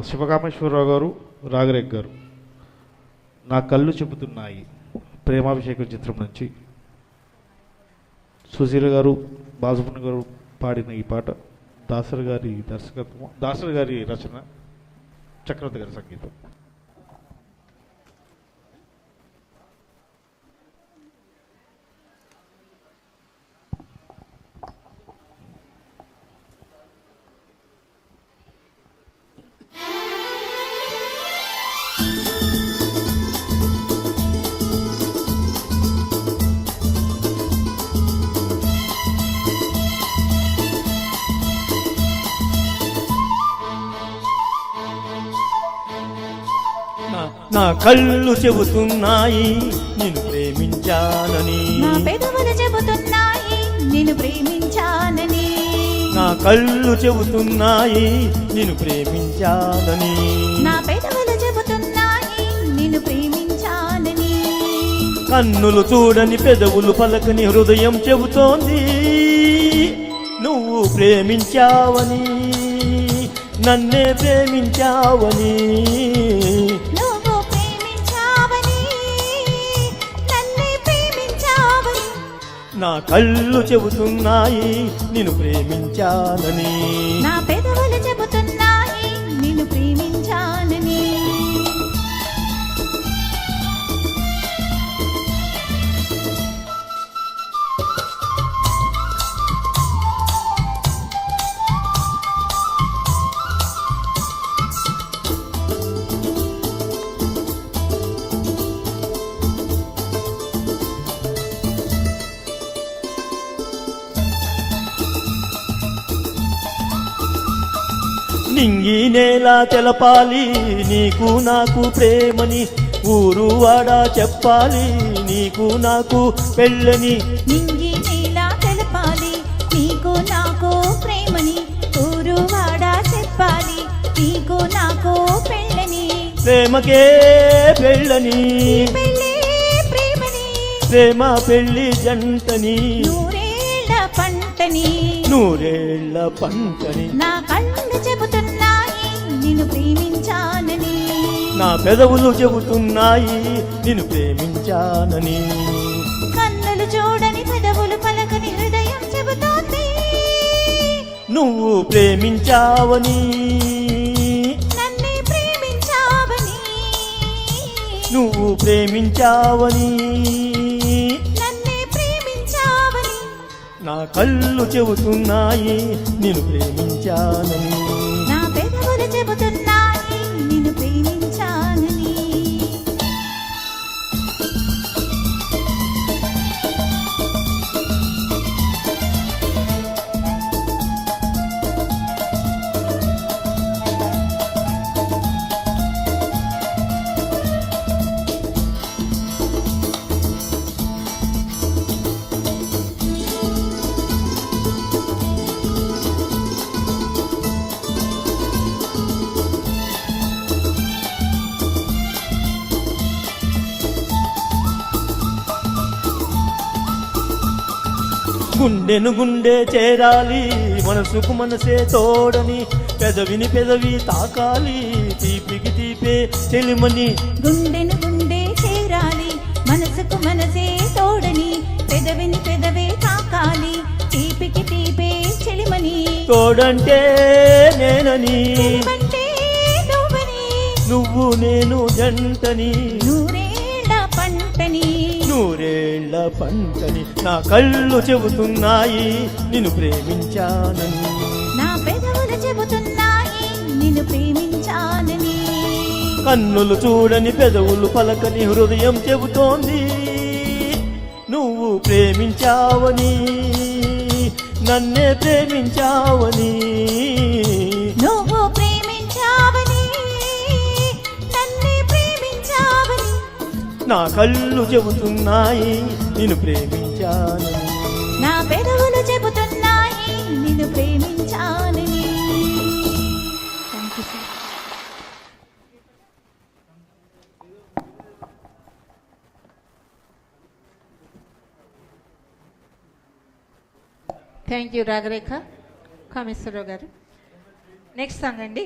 శివకామేశ్వరరావు గారు, రాగరేఖ్ గారు, నా కళ్ళు చెబుతున్నాయి ప్రేమాభిషేకం చిత్రం నుంచి సుశీల గారు, బాలసుబ్రహ్మణ్యం గారు పాడిన ఈ పాట దాసరి గారి దర్శకత్వం, దాసరి గారి రచన, చక్రవర్తి గారి సంగీతం. నా కళ్ళు చెబుతున్నాయి నిన్ను ప్రేమించానని, నా పెదవులు చెబుతున్నాయి నిన్ను ప్రేమించానని, నా కళ్ళు చెబుతున్నాయి నిన్ను ప్రేమించానని, నా పెదవులు చెబుతున్నాయి నిన్ను ప్రేమించానని, కన్నులు చూడని పెదవులు పలకని హృదయం చెబుతోంది నువ్వు ప్రేమించావని, నన్నే ప్రేమించావని. నువ్వు ప్రేమించావని, నన్నే ప్రేమించావని, నా కళ్ళు చెబుతున్నాయి నిన్ను ప్రేమించానని, నా పెదవులు చెబుతున్నాయి నిన్ను ప్రేమించానని. నింగి నేల తెలపాలి నీకు నాకు ప్రేమని, ఊరు వాడ చెప్పాలి నీకు నాకు పెళ్ళని. నింగి నేల తెలపాలి నీకు నాకు ప్రేమని, ఊరు వాడ చెప్పాలి నీకు నాకు పెళ్ళని. ప్రేమకే పెళ్ళని, పెళ్ళే ప్రేమని, ప్రేమ పెళ్ళి జంటని, నూరేళ్ల పంటని, నూరేళ్ల పంటని. నా కళ్ళు చెబుతున్నాయి నిన్ను ప్రేమించానని, నా పెదవులు చెబుతున్నాయి నిన్ను ప్రేమించానని, కన్నులు చూడని పెదవులు పలకని హృదయం చెబుతోంది నువ్వు ప్రేమించావని, నన్నే ప్రేమించావని, నువ్వు ప్రేమించావని. నన్నే ప్రేమించావని, నా కళ్ళు చెబుతున్నాయి నిన్ను ప్రేమించానని, నా పెదవులు చెబుతున్నాయి నిన్ను ప్రేమించానని. గుండెను గుండె చేరాలి మనసుకు మనసే తోడని, పెదవిని పెదవి తాకాలి తీపికి తీపే చెలిమని. గుండెను గుండె చేరాలి మనసుకు మనసే తోడని, పెదవిని పెదవే తాకాలి తీపికి తీపే చెలిమని. తోడంటే నేనని, చెలిమంటే నువ్వని, నువ్వు నేను జంటని, నూరేళ్ల పంటని, నూరేళ్ల పంటని. నా కళ్ళు చెబుతున్నాయి నిన్ను ప్రేమించానని, నా పెదవులు చెబుతున్నాయి నిన్ను ప్రేమించానని, కన్నులు చూడని పెదవులు పలకని హృదయం చెబుతోంది నువ్వు ప్రేమించావని, నన్నే ప్రేమించావని. నువ్వు ప్రేమించావని, నన్నే ప్రేమించావని, నా కళ్ళు చెబుతున్నాయి నిన్ను ప్రేమించానని, నా పెదవులు చెబుతున్నాయి నిన్ను ప్రేమించానని. Thank you sir. Thank you Ragarekha Kameswararao garu. Next song అండి